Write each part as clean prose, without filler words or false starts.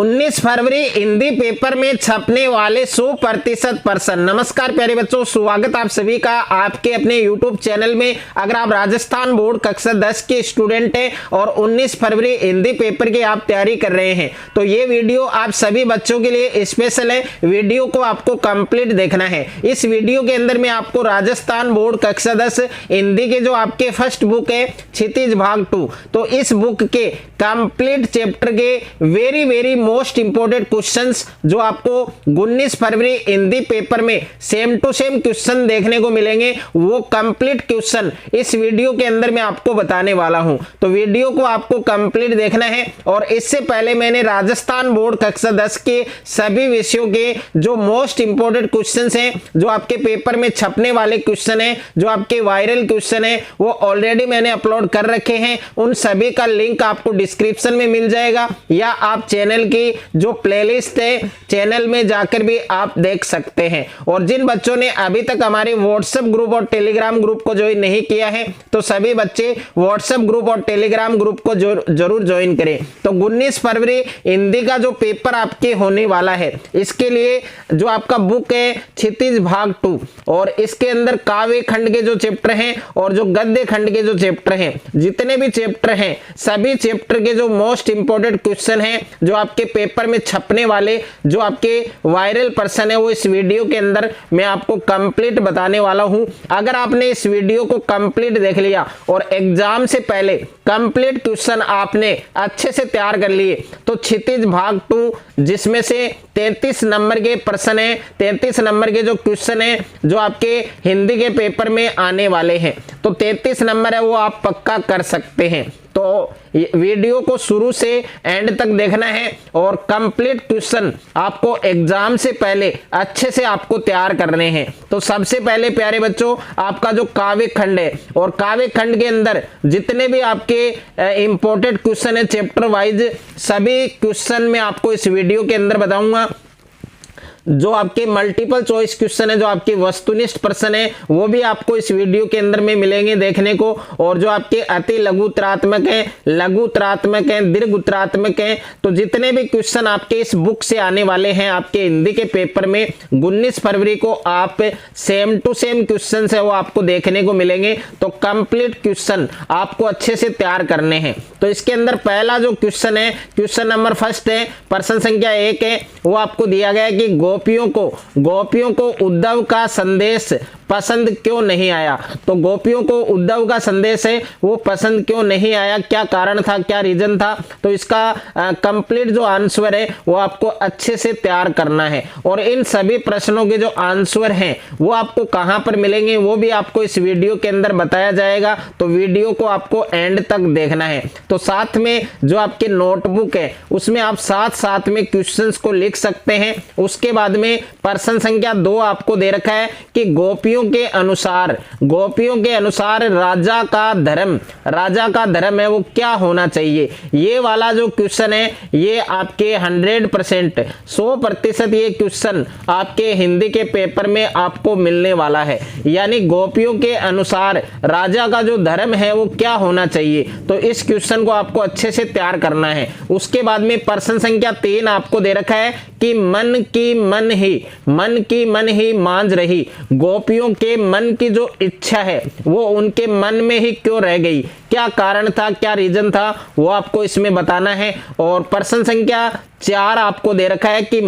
19 फरवरी Hindi paper में छपने वाले 100% प्रश्न। नमस्कार प्यारे बच्चों, स्वागत आप सभी का आपके अपने YouTube चैनल में। अगर आप राजस्थान बोर्ड कक्षा 10 के स्टूडेंट हैं और 19 फरवरी हिंदी पेपर की आप तैयारी कर रहे हैं तो ये वीडियो आप सभी बच्चों के लिए स्पेशल है। वीडियो को आपको कंप्लीट देखना है। इस वीडियो के अंदर मैं आपको राजस्थान बोर्ड कक्षा 10 हिंदी के जो आपके फर्स्ट बुक है क्षितिज भाग 2, तो इस बुक के कंप्लीट चैप्टर के वेरी मोस्ट इंपोर्टेंट क्वेश्चंस जो आपको 19 फरवरी हिंदी पेपर में सेम टू सेम क्वेश्चन देखने को मिलेंगे, वो कंप्लीट क्वेश्चन इस वीडियो के अंदर मैं आपको बताने वाला हूं। तो वीडियो को आपको कंप्लीट देखना है। और इससे पहले मैंने राजस्थान बोर्ड कक्षा 10 के सभी विषयों के जो मोस्ट इंपोर्टेंट क्वेश्चंस हैं, जो आपके पेपर में छपने वाले क्वेश्चन हैं, जो आपके वायरल क्वेश्चन है, वो ऑलरेडी मैंने अपलोड कर रखे हैं। उन सभी का लिंक आपको डिस्क्रिप्शन में मिल जाएगा या आप चैनल की जो प्लेलिस्ट है चैनल में जाकर भी आप देख सकते हैं। और जिन बच्चों ने अभी तक हमारे व्हाट्सएप ग्रुप और टेलीग्राम ग्रुप को ज्वाइन नहीं किया है तो सभी बच्चे व्हाट्सएप ग्रुप और टेलीग्राम ग्रुप को जरूर ज्वाइन करें। तो 19 फरवरी हिंदी का जो पेपर आपके होने वाला है, इसके लिए जो आपका बुक है क्षितिज भाग 2 और इसके अंदर काव्य खंड के जो चैप्टर हैं और जो गद्य खंड के जो चैप्टर हैं, जितने भी चैप्टर हैं सभी चैप्टर के जो मोस्ट इंपोर्टेंट क्वेश्चन हैं जो आपके पेपर में छपने वाले, जो आपके वायरल पर्सन है, वो इस वीडियो के अंदर मैं आपको कंप्लीट बताने वाला हूं। अगर आपने इस वीडियो को कंप्लीट देख लिया और एग्जाम से पहले कंप्लीट क्वेश्चन आपने अच्छे से तैयार कर लिए तो क्षितिज भाग 2 जिसमें से 33 नंबर के प्रश्न है, 33 नंबर के जो क्वेश्चन है जो आपके हिंदी के पेपर में आने वाले हैं, तो 33 नंबर है वो आप पक्का कर सकते हैं। तो वीडियो को शुरू से एंड तक देखना है और कंप्लीट क्वेश्चन आपको एग्जाम से पहले अच्छे से आपको तैयार करने हैं। तो सबसे पहले प्यारे बच्चों, आपका जो काव्य खंड है और काव्य खंड के अंदर जितने भी आपके इंपॉर्टेंट क्वेश्चन है चैप्टर वाइज, सभी क्वेश्चन मैं आपको इस वीडियो के अंदर बताऊंगा। जो आपके मल्टीपल चॉइस क्वेश्चन है, जो आपके वस्तुनिष्ठ प्रश्न है, वो भी आपको इस वीडियो के अंदर में मिलेंगे देखने को। और जो आपके अति लघु उत्तरात्मक है, लघु उत्तरात्मक है, दीर्घ उत्तरात्मक है, तो जितने भी क्वेश्चन आपके इस बुक से आने वाले हैं आपके हिंदी के पेपर में 19 फरवरी को, आप सेम टू सेम क्वेश्चन है वो आपको देखने को मिलेंगे। तो कंप्लीट क्वेश्चन आपको अच्छे से तैयार करने हैं। तो इसके अंदर पहला जो क्वेश्चन है, क्वेश्चन नंबर फर्स्ट है, प्रश्न संख्या 1 है, वो आपको दिया गया है कि गोपियों को उद्धव का संदेश पसंद क्यों नहीं आया। तो गोपियों को उद्धव का संदेश है वो पसंद क्यों नहीं आया, क्या कारण था, क्या रीजन था। तो इसका कंप्लीट जो आंसर है वो आपको अच्छे से तैयार करना है। और इन सभी प्रश्नों के जो आंसर हैं वो आपको कहां पर मिलेंगे वो भी आपको इस वीडियो के अंदर बताया जाएगा। तो वीडियो को आपको एंड तक देखना है। तो साथ में जो आपके नोटबुक है उसमें आप साथ में क्वेश्चंस को लिख सकते हैं। उसके बाद में प्रश्न संख्या 2 आपको दे रखा है कि गोपियों के अनुसार राजा का धर्म है वो क्या होना चाहिए। ये वाला जो क्वेश्चन है ये आपके 100% ये क्वेश्चन आपके हिंदी के पेपर में आपको मिलने वाला है। यानी गोपियों के अनुसार राजा का जो धर्म है वो क्या होना चाहिए। तो इस क्वेश्चन को आपको अच्छे से तैयार करना है। उसके बाद में प्रश्न संख्या 3 आपको दे रखा है कि मन की मन ही मांझ रही, गोपियों के मन की जो इच्छा है वो उनके मन में ही क्यों रह गई, क्या कारण था, क्या रीजन था, वो आपको इसमें बताना है। और प्रश्न संख्या 4 आपको दे रखा है कि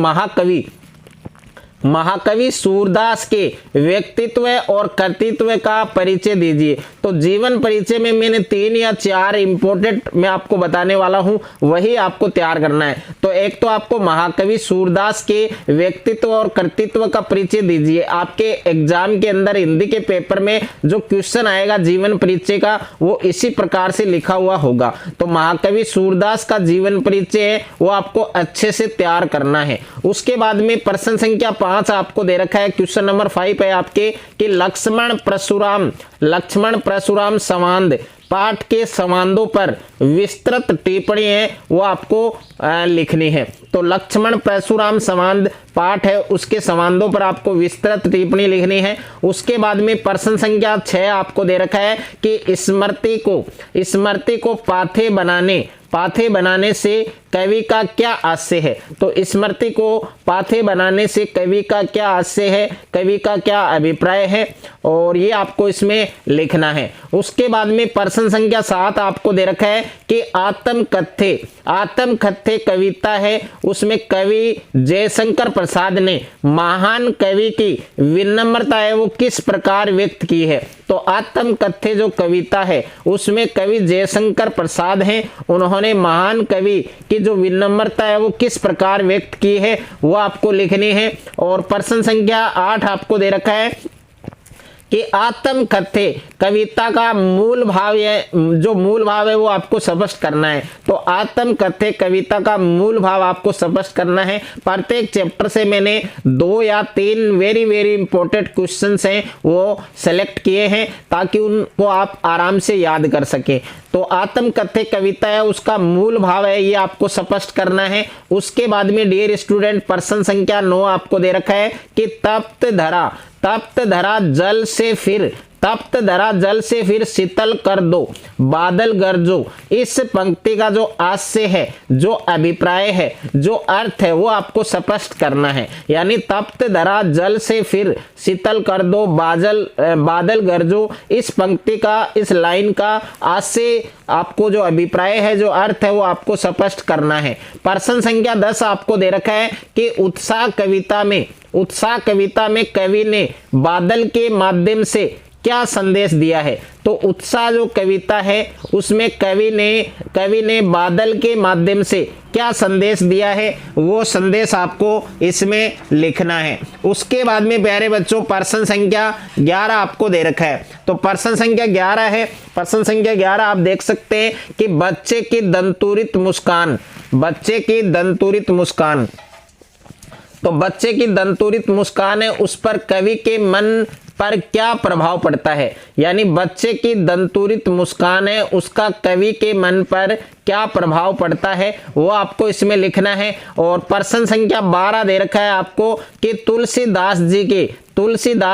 महाकवि सूरदास के व्यक्तित्व और कर्तृत्व का परिचय दीजिए। तो जीवन परिचय में मैंने 3 या 4 इंपोर्टेंट मैं आपको बताने वाला हूं, वही आपको तैयार करना है। तो एक तो आपको महाकवि सूरदास के व्यक्तित्व और कर्तृत्व का परिचय दीजिए। आपके एग्जाम के अंदर हिंदी के पेपर में जो क्वेश्चन आएगा जीवन परिचय का वो इसी प्रकार से लिखा हुआ होगा। तो महाकवि सूरदास का जीवन परिचय है वो आपको अच्छे से तैयार करना है। उसके बाद में प्रश्न संख्या 5 आपको दे रखा है, क्वेश्चन नंबर 5 है आपके कि लक्ष्मण परशुराम संवाद पाठ के संवादों पर विस्तृत टिप्पणी है वो आपको लिखनी है। तो लक्ष्मण परशुराम संवाद पाठ है, उसके संवादों पर आपको विस्तृत टिप्पणी लिखनी है। उसके बाद में प्रश्न संख्या 6 आपको दे रखा है कि स्मृति को पाथे बनाने से कवि का क्या आशय है। तो स्मृति को पाथे बनाने से कवि का क्या आशय है, कवि का क्या अभिप्राय है, और ये आपको इसमें लिखना है। उसके बाद में प्रश्न संख्या 7 आपको दे रखा है कि आत्मकथ्य कविता है, उसमें कवि जयशंकर प्रसाद ने महान कवि की विनम्रता है वो किस प्रकार व्यक्त की है। तो आत्मकथ्य जो कविता है उसमें कवि जयशंकर प्रसाद हैं, उन्होंने महान कवि की जो विनम्रता है वो किस प्रकार व्यक्त की है वो आपको लिखनी है। और प्रश्न संख्या 8 आपको दे रखा है कि आत्मकथ्य कविता का मूल भाव है वो आपको स्पष्ट करना है। तो आत्मकथ्य कविता का मूल भाव आपको स्पष्ट करना है। प्रत्येक चैप्टर से मैंने 2 या 3 वेरी वेरी इंपॉर्टेंट क्वेश्चंस हैं वो सेलेक्ट किए हैं ताकि उनको आप आराम से याद कर सकें। तो आत्मकथ्य कविता है उसका मूल भाव है ये आपको स्पष्ट करना है। उसके बाद में डियर स्टूडेंट प्रश्न संख्या 9 आपको दे रखा है कि तप्त धरा जल से फिर शीतल कर दो बादल गरजो। इस पंक्ति का जो आशय है, जो अभिप्राय है, जो अर्थ है वो आपको स्पष्ट करना है। यानी तप्त धरा जल से फिर शीतल कर दो बादल गरजो, इस पंक्ति का, इस लाइन का आशय आपको जो अभिप्राय है, जो अर्थ है वो आपको स्पष्ट करना है। प्रश्न संख्या 10 आपको दे रखा है कि उत्साह कविता में कवि ने बादल के माध्यम से क्या संदेश दिया है। तो उत्साह जो कविता है उसमें कवि ने बादल के माध्यम से क्या संदेश दिया है वो संदेश आपको इसमें लिखना है। उसके बाद में प्यारे बच्चों प्रश्न संख्या 11 आपको दे रखा है। तो प्रश्न संख्या 11 है। प्रश्न संख्या 11 आप देख सकते हैं कि बच्चे की दंतुरित मुस्कान, तो बच्चे की दंतुरित मुस्कान है उस पर कवि के मन पर क्या प्रभाव पड़ता है। यानी बच्चे की दंतुरित मुस्कान है उसका कवि के मन पर क्या प्रभाव पड़ता है वो आपको इसमें लिखना है। और प्रश्न संख्या 12 दे रखा है आपको कि तुलसीदास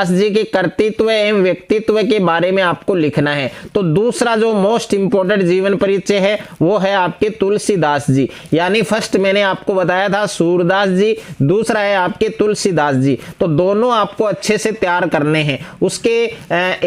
जी के कर्तृत्व एवं व्यक्तित्व के बारे में आपको लिखना है। तो दूसरा जो मोस्ट इंपोर्टेंट जीवन परिचय है वो है आपके तुलसीदास जी। यानी फर्स्ट मैंने आपको बताया था सूरदास जी, दूसरा है आपके तुलसीदास जी। तो दोनों आपको अच्छे से तैयार करने हैं। उसके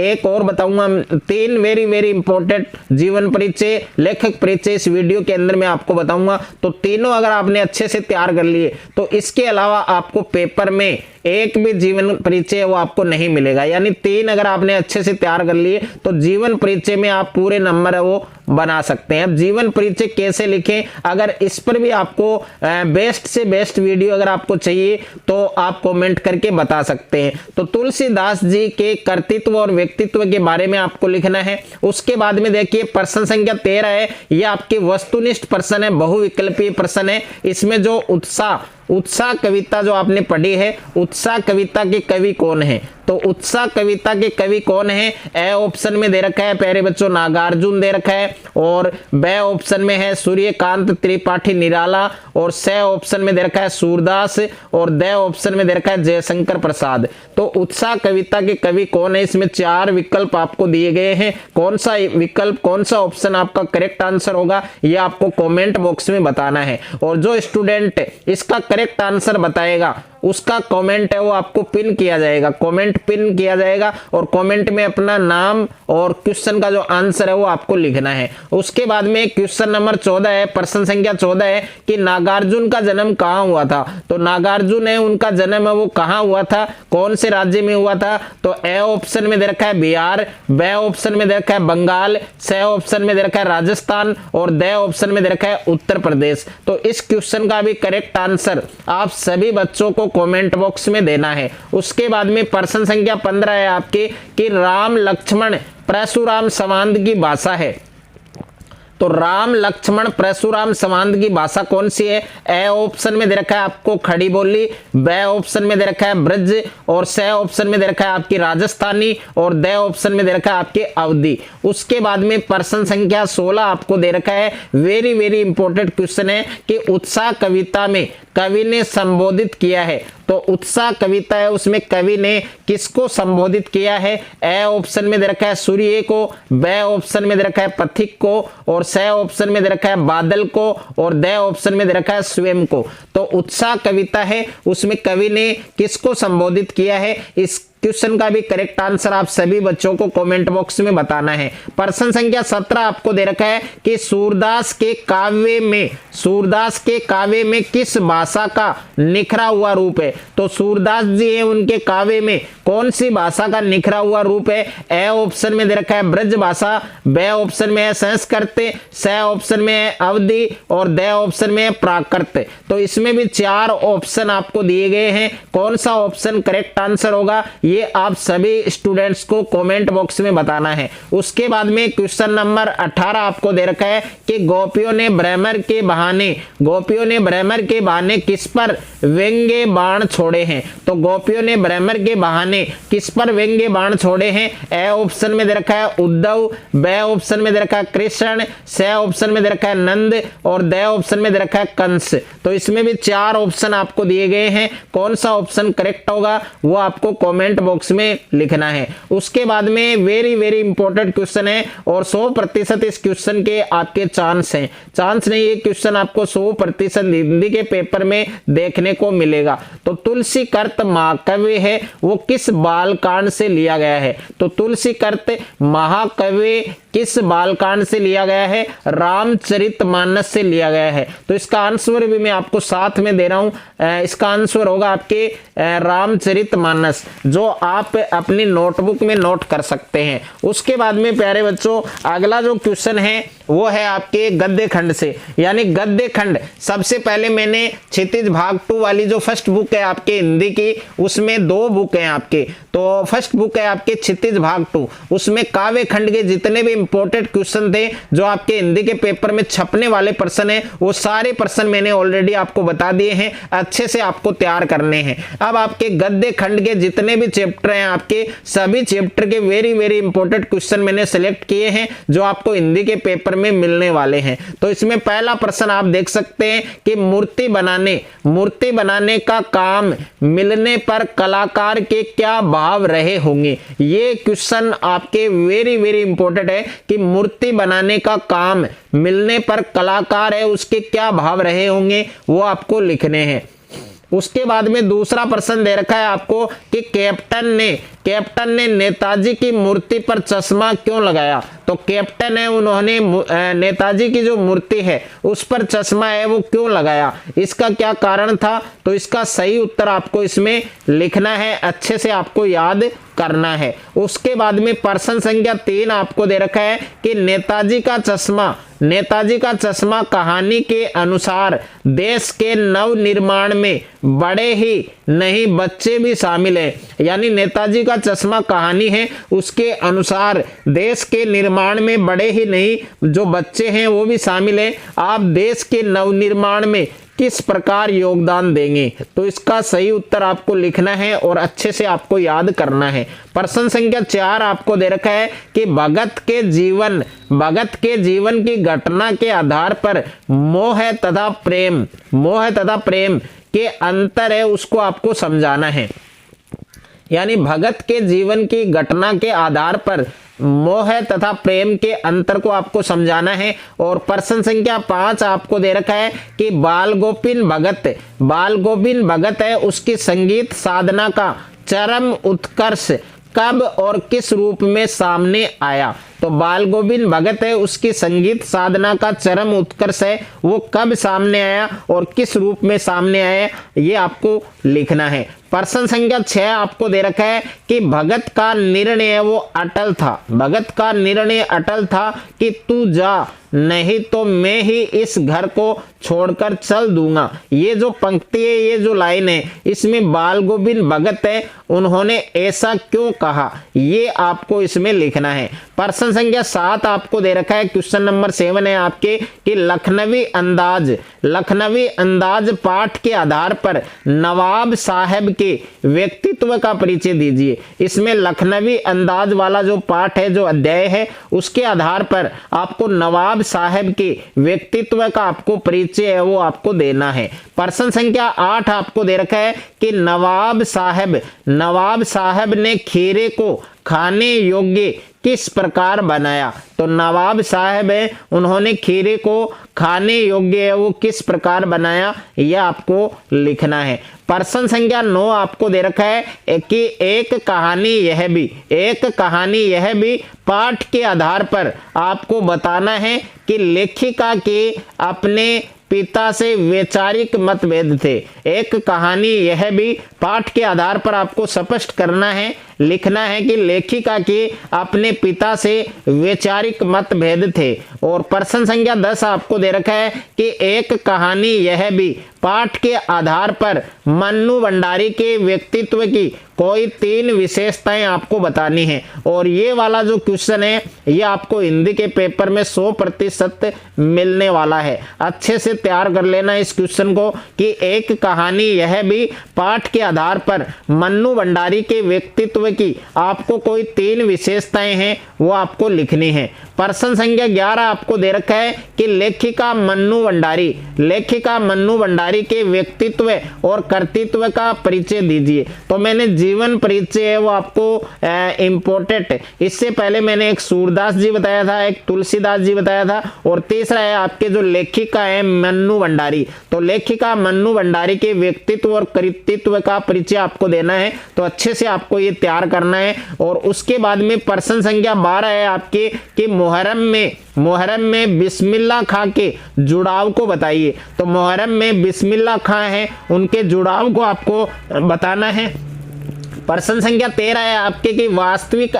एक और बताऊंगा 3 वेरी वेरी इंपॉर्टेंट जीवन परिचय, लेखक परिचय इस वीडियो के अंदर मैं आपको बताऊंगा। तो तीनों अगर आपने अच्छे से तैयार कर लिए तो इसके अलावा आपको पेपर में एक भी जीवन परिचय वो आपको नहीं मिलेगा। यानी 3 अगर आपने अच्छे से तैयार कर लिए तो जीवन परिचय में आप पूरे नंबर है वो बना सकते हैं। अब जीवन परिचय कैसे लिखें, अगर इस पर भी आपको बेस्ट से बेस्ट वीडियो अगर आपको चाहिए तो आप कमेंट करके बता सकते हैं। तो तुलसीदास जी के कर्तृत्व और व्यक्तित्व के बारे में आपको लिखना है। उसके बाद में देखिए प्रश्न संख्या 13 है, यह आपके वस्तुनिष्ठ प्रश्न है, बहुविकल्पीय प्रश्न है। इसमें जो उत्साह कविता जो आपने पढ़ी है, उत्साह कविता के कवि कौन है। तो उत्साह कविता के कवि कौन है, ए ऑप्शन में दे रखा है प्यारे बच्चों नागार्जुन दे रखा है, और बे ऑप्शन में है सूर्यकांत त्रिपाठी निराला, और से ऑप्शन में दे रखा है सूरदास, और दे ऑप्शन में दे रखा है जयशंकर प्रसाद। तो उत्साह कविता के कवि कौन है, इसमें 4 विकल्प आपको दिए गए हैं। कौन सा विकल्प, कौन सा ऑप्शन आपका करेक्ट आंसर होगा ये आपको कमेंट बॉक्स में बताना है। और जो स्टूडेंट इसका करेक्ट आंसर बताएगा उसका कमेंट है वो आपको पिन किया जाएगा, कमेंट पिन किया जाएगा, और कमेंट में अपना नाम और क्वेश्चन का जो आंसर है वो आपको लिखना है। उसके बाद में क्वेश्चन नंबर 14 है, प्रश्न संख्या 14 है कि नागार्जुन का जन्म कहाँ हुआ था। तो नागार्जुन है उनका जन्म है वो कहाँ हुआ था, कौन से राज्य में हुआ था। तो ए ऑप्शन में दे रखा है बिहार, बे ऑप्शन में दे रखा है बंगाल, से ऑप्शन में दे रखा है राजस्थान, और दे ऑप्शन में दे रखा है उत्तर प्रदेश। तो इस क्वेश्चन का भी करेक्ट आंसर आप सभी बच्चों को कमेंट बॉक्स में देना है। उसके बाद में प्रश्न संख्या 15 है आपके कि राम लक्ष्मण परशुराम संवाद की भाषा है। तो राम लक्ष्मण परशुराम संवाद की भाषा कौन सी है? ए ऑप्शन में दे रखा है आपको खड़ी बोली, बी ऑप्शन में दे रखा है ब्रज, और सी ऑप्शन में दे रखा है आपकी राजस्थानी, और डी ऑप्शन में दे रखा है आपके अवधी। उसके बाद में प्रश्न संख्या 16 आपको दे रखा है, वेरी वेरी इंपॉर्टेंट क्वेश्चन है कि उत्साह कविता में कवि ने संबोधित किया है। तो उत्साह कविता है, उसमें कवि ने किसको संबोधित किया है? ए ऑप्शन में दे रखा है सूर्य को, बी ऑप्शन में दे रखा है पथिक को, और सी ऑप्शन में दे रखा है बादल को, और डी ऑप्शन में दे रखा है स्वयं को। तो उत्साह कविता है, उसमें कवि ने किसको संबोधित किया है? इस क्वेश्चन का भी करेक्ट आंसर आप सभी बच्चों को कमेंट बॉक्स में बताना है। प्रश्न संख्या 17 आपको दे रखा है कि सूरदास के काव्य में किस भाषा का निखरा हुआ रूप है? तो सूरदास जी है, उनके काव्य में कौन सी भाषा का निखरा हुआ रूप है? ए ऑप्शन में दे रखा है ब्रज भाषा, बी ऑप्शन में है संस्कृत, सी ऑप्शन में है अवधी, और डी ऑप्शन में है प्राकृत। तो इसमें भी 4 ऑप्शन आपको दिए गए हैं, कौन सा ऑप्शन करेक्ट आंसर होगा ये आप सभी स्टूडेंट्स को कमेंट बॉक्स में बताना है। उसके बाद में क्वेश्चन नंबर 18 आपको दे रखा है कि गोपियों ने भ्रमर के बहाने किस पर व्यंग्य बाण छोड़े हैं? तो गोपियों ने भ्रमर के बहाने किस पर व्यंग्य बाण छोड़े हैं? ए ऑप्शन में दे रखा है उद्धव, बी ऑप्शन में दे रखा है कृष्ण, सी ऑप्शन में दे रखा है नंद, और डी ऑप्शन में दे रखा है कंस। तो इसमें भी 4 ऑप्शन आपको दिए गए हैं, कौन सा ऑप्शन करेक्ट होगा वो आपको कमेंट बॉक्स में लिखना है। उसके बाद में वेरी वेरी इंपॉर्टेंट क्वेश्चन है, और 100% इस क्वेश्चन के आपके चांस हैं, चांस नहीं, ये क्वेश्चन आपको 100% हिंदी के पेपर में देखने को मिलेगा। तो तुलसीकृत महाकाव्य है, वो किस बालकांड से लिया गया है? तो तुलसीकृत महाकाव्य किस बालकांड से लिया गया है? रामचरितमानस से लिया गया है। तो इसका आंसर भी मैं आपको साथ में दे रहा हूं, इसका आंसर होगा आपके रामचरितमानस, जो आप अपनी नोटबुक में नोट कर सकते हैं। उसके बाद में प्यारे बच्चों अगला जो क्वेश्चन है वो है आपके गद्य खंड से, यानी गद्य खंड। सबसे पहले मैंने क्षितिज भाग 2 वाली जो फर्स्ट बुक है आपके हिंदी की, उसमें 2 बुक हैं आपके। तो फर्स्ट बुक है आपके क्षितिज भाग 2, उसमें काव्य खंड के जितने भी इंपॉर्टेंट क्वेश्चन थे जो आपके हिंदी के पेपर में छपने वाले प्रश्न है, वो सारे प्रश्न मैंने ऑलरेडी आपको बता दिए हैं, अच्छे से आपको तैयार करने हैं। अब आपके गद्य खंड के जितने भी चैप्टर हैं, आपके सभी चैप्टर के वेरी वेरी इंपॉर्टेंट क्वेश्चन मैंने सेलेक्ट किए हैं जो आपको हिंदी के पेपर में मिलने वाले हैं। तो इसमें पहला प्रश्न आप देख सकते हैं कि मूर्ति बनाने का काम मिलने पर कलाकार के क्या भाव रहे होंगे? ये क्वेश्चन आपके वेरी वेरी इंपॉर्टेंट है कि मूर्ति बनाने का काम मिलने पर कलाकार है उसके क्या भाव रहे होंगे, वो आपको लिखने हैं। उसके बाद में दूसरा प्रश्न दे रखा है आपको कि कैप्टन ने नेताजी की मूर्ति पर चश्मा क्यों लगाया? तो कैप्टन है, उन्होंने नेताजी की जो मूर्ति है उस पर चश्मा है वो क्यों लगाया, इसका क्या कारण था? तो इसका सही उत्तर आपको इसमें लिखना है, अच्छे से आपको याद करना है। उसके बाद में प्रश्न संख्या 3 आपको दे रखा है कि नेताजी का चश्मा कहानी के अनुसार देश के नव निर्माण में बड़े ही नहीं बच्चे भी शामिल है। यानी नेताजी का चश्मा कहानी है, उसके अनुसार देश के निर्माण में बड़े ही नहीं जो बच्चे हैं वो भी शामिल है। आप देश के नवनिर्माण में किस प्रकार योगदान देंगे? तो इसका सही उत्तर आपको लिखना है और अच्छे से आपको याद करना है। प्रश्न संख्या 4 आपको दे रखा है कि भगत के जीवन की घटना के आधार पर मोह तथा प्रेम के अंतर है उसको आपको समझाना है। यानी भगत के जीवन की घटना के आधार पर मोह तथा प्रेम के अंतर को आपको समझाना है। और प्रश्न संख्या 5 आपको दे रखा है कि बाल गोविंद भगत है, उसकी संगीत साधना का चरम उत्कर्ष कब और किस रूप में सामने आया? तो बाल गोविंद भगत है, उसकी संगीत साधना का चरम उत्कर्ष है, वो कब सामने आया और किस रूप में सामने आया, ये आपको लिखना है। प्रश्न संख्या 6 आपको दे रखा है कि भगत का निर्णय वो अटल था कि तू जा, नहीं तो मैं ही इस घर को छोड़कर चल दूंगा। ये जो पंक्ति है, ये जो लाइन है, इसमें बाल गोविंद भगत है, उन्होंने ऐसा क्यों कहा, ये आपको इसमें लिखना है। प्रश्न संख्या 7 आपको दे रखा है, क्वेश्चन नंबर 7 है आपके कि लखनवी अंदाज पाठ के आधार पर नवाब साहब के व्यक्तित्व का परिचय दीजिए। इसमें लखनवी अंदाज वाला जो पाठ है, जो अध्याय है, उसके आधार पर आपको नवाब साहब के व्यक्तित्व का आपको परिचय है वो आपको देना है। प्रश्न संख्या 8 आपको दे रखा है कि नवाब साहब ने खीरे को खाने योग्य किस प्रकार बनाया। तो नवाब साहब है, उन्होंने खीरे को खाने योग्य है वो किस प्रकार बनाया, यह आपको लिखना है। प्रश्न संख्या 9 आपको दे रखा है कि एक कहानी यह भी पाठ के आधार पर आपको बताना है कि लेखिका के अपने पिता से वैचारिक मतभेद थे। एक कहानी यह भी पाठ के आधार पर आपको स्पष्ट करना है, लिखना है कि लेखिका के अपने पिता से वैचारिक मतभेद थे। और प्रश्न संख्या 10 आपको दे रखा है कि एक कहानी यह भी पाठ के आधार पर मन्नू भंडारी के व्यक्तित्व की कोई 3 विशेषताएं आपको बतानी है। और ये वाला जो क्वेश्चन है ये आपको हिंदी के पेपर में 100% मिलने वाला है। अच्छे से तैयार कर लेना इस क्वेश्चन को कि एक कहानी यह भी पाठ के आधार पर मन्नू भंडारी के व्यक्तित्व की आपको कोई 3 विशेषताएं हैं वो आपको लिखनी है। प्रश्न संख्या 11 आपको दे रखा है कि लेखिका मन्नू भंडारी के व्यक्तित्व और कर्तृत्व का परिचय दीजिए। तो मैंने जीवन परिचय है वो आपको इम्पोर्टेंट, इससे पहले मैंने एक सूरदास जी बताया था, एक तुलसीदास जी बताया था, और तीसरा है आपके जो लेखिका है मन्नू भंडारी। तो लेखिका मन्नू भंडारी के व्यक्तित्व और कर्तृत्व का परिचय आपको देना है। तो अच्छे से आपको ये तैयार करना है। और उसके बाद में प्रश्न संख्या 12 है आपके कि मुहर्रम में बिस्मिल्लाह खां के जुड़ाव को बताइए। तो मुहर्रम में बिस्मिल्लाह खां है, उनके जुड़ाव को आपको बताना है। प्रश्न संख्या 13 है आपके कि वास्तविक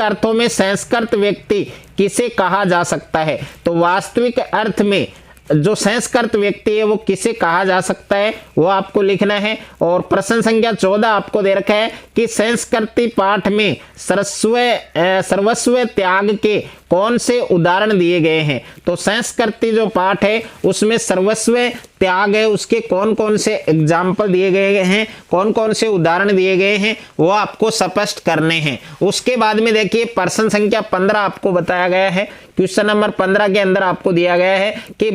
अर्थों में संस्कृत व्यक्ति किसे कहा जा सकता है। तो वास्तविक अर्थ में जो संस्कृत व्यक्ति है वो किसे कहा जा सकता है वो आपको लिखना है। और प्रश्न संख्या 14 आपको दे रखा है कि संस्कृति पाठ में सर्वस्व त्याग के कौन से उदाहरण दिए गए हैं। तो संस्कृति जो पाठ है उसमें सर्वस्व त्याग है, उसके कौन कौन से एग्जाम्पल दिए गए हैं, कौन कौन से उदाहरण दिए गए हैं वो आपको स्पष्ट करने हैं। उसके बाद में देखिए प्रश्न संख्या 15 आपको बताया गया है। क्वेश्चन नंबर 15 के अंदर आपको दिया गया है कि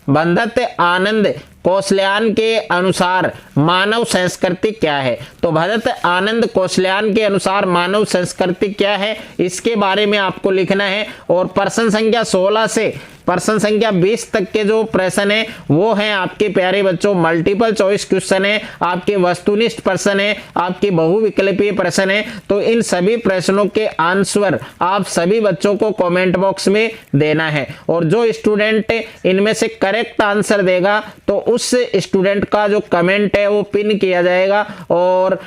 बंदत आनंद कौशल्यान के अनुसार मानव संस्कृति क्या है। तो भरत आनंद कौशल्यान के अनुसार मानव संस्कृति क्या है, इसके बारे में आपको लिखना है। और प्रश्न संख्या 16 से प्रश्न संख्या 20 तक के जो प्रश्न है वो है आपके प्यारे बच्चों मल्टीपल चॉइस क्वेश्चन है, आपके वस्तुनिष्ठ प्रश्न है, आपके बहुविकल्पीय प्रश्न है। तो इन सभी प्रश्नों के आंसर आप सभी बच्चों को कमेंट बॉक्स में देना है। और जो स्टूडेंट इनमें से करेक्ट आंसर देगा तो उस स्टूडेंट का जो कमेंट है वो पिन किया जाएगा और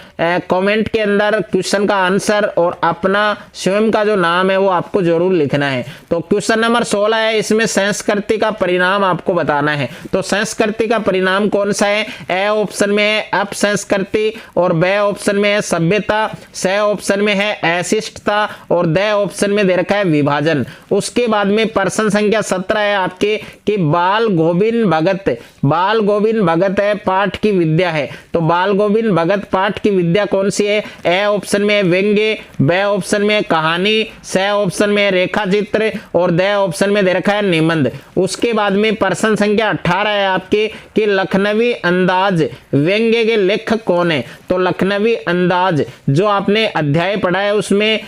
कमेंट के अंदर क्वेश्चन का आंसर और अपना स्वयं का जो नाम है वो आपको जरूर लिखना है। तो क्वेश्चन नंबर 16 है, इसमें संस्कृति का परिणाम आपको बताना है। तो संस्कृति का परिणाम कौन सा है? ए ऑप्शन में है अपसंस्कृति और बे ऑप्शन में है सभ्यता, स ऑप्शन में है अशिष्टता और द ऑप्शन में दे रखा है विभाजन। उसके बाद में प्रश्न संख्या 17 है आपके कि बाल गोविंद भगत है पाठ की विद्या है। तो बाल गोविंद भगत पाठ की विद्या कौन सी है? ए ऑप्शन में है व्यंग्य, बे ऑप्शन में है कहानी, स ऑप्शन में है रेखा चित्र और द ऑप्शन में दे रखा है निबंध। उसके बाद में प्रश्न संख्या 18 है आपके कि लखनवी अंदाज व्यंग्य के लेखक कौन है। तो लखनवी अंदाज जो आपने अध्याय पढ़ा है उसमें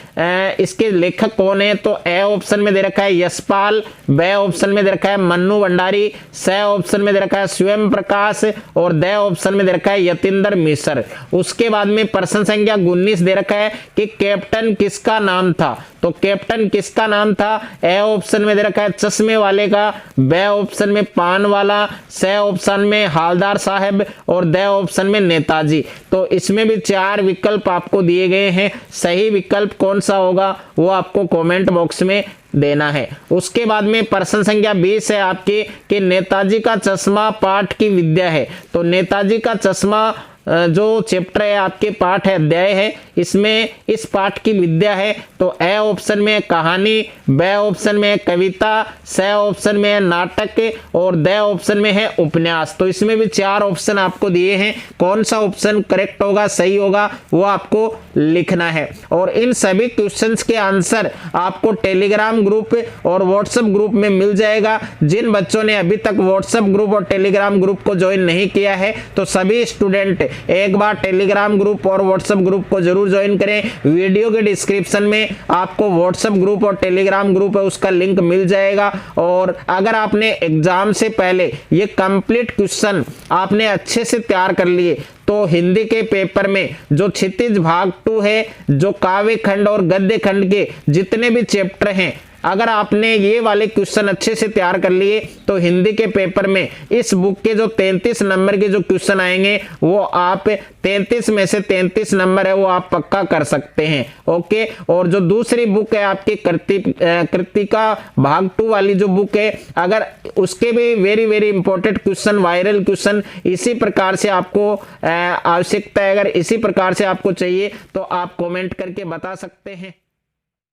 इसके लेखक कौन है? तो ए ऑप्शन में दे रखा है यशपाल, बे ऑप्शन में दे रखा है मन्नू भंडारी, स ऑप्शन में दे रखा है स्वयं प्रकाश और द ऑप्शन में दे रखा है यतीन्द्र मिश्र। उसके बाद में प्रश्न संख्या 19 दे रखा है कि कैप्टन किसका नाम था। तो कैप्टन किसका नाम था? ए ऑप्शन में दे रखा है चश्मे वाले का, बे ऑप्शन में पान वाला, स ऑप्शन में हालदार साहब और द ऑप्शन में नेताजी। तो इसमें भी 4 विकल्प आपको दिए गए हैं, सही विकल्प कौन सा होगा वो आपको कमेंट बॉक्स में देना है। उसके बाद में प्रश्न संख्या 20 है आपके कि नेताजी का चश्मा पाठ की विद्या है। तो नेताजी का चश्मा जो चैप्टर है आपके पाठ है अध्याय है, इसमें इस पाठ की विद्या है। तो ए ऑप्शन में कहानी, ब ऑप्शन में कविता, स ऑप्शन में नाटक और द ऑप्शन में है उपन्यास। तो इसमें भी 4 ऑप्शन आपको दिए हैं, कौन सा ऑप्शन करेक्ट होगा, सही होगा, वो आपको लिखना है। और इन सभी क्वेश्चंस के आंसर आपको टेलीग्राम ग्रुप और व्हाट्सएप ग्रुप में मिल जाएगा। जिन बच्चों ने अभी तक व्हाट्सएप ग्रुप और टेलीग्राम ग्रुप को ज्वाइन नहीं किया है तो सभी स्टूडेंट एक बार टेलीग्राम ग्रुप और व्हाट्सएप ग्रुप को जरूर ज्वाइन करें। वीडियो के डिस्क्रिप्शन में आपको व्हाट्सएप ग्रुप और टेलीग्राम ग्रुप है उसका लिंक मिल जाएगा। और अगर आपने एग्जाम से पहले ये कंप्लीट क्वेश्चन आपने अच्छे से तैयार कर लिए तो हिंदी के पेपर में जो क्षितिज भाग 2 है, जो काव्य खंड और गद्य खंड के जितने भी चैप्टर हैं, अगर आपने ये वाले क्वेश्चन अच्छे से तैयार कर लिए तो हिंदी के पेपर में इस बुक के जो 33 नंबर के जो क्वेश्चन आएंगे वो आप 33 में से 33 नंबर है वो आप पक्का कर सकते हैं। ओके। और जो दूसरी बुक है आपकी कृतिका भाग 2 वाली जो बुक है, अगर उसके भी very very important question, viral question इसी प्रकार से आपको आवश्यकता है, अगर इसी प्रकार से आपको चाहिए तो आप कमेंट करके बता सकते हैं।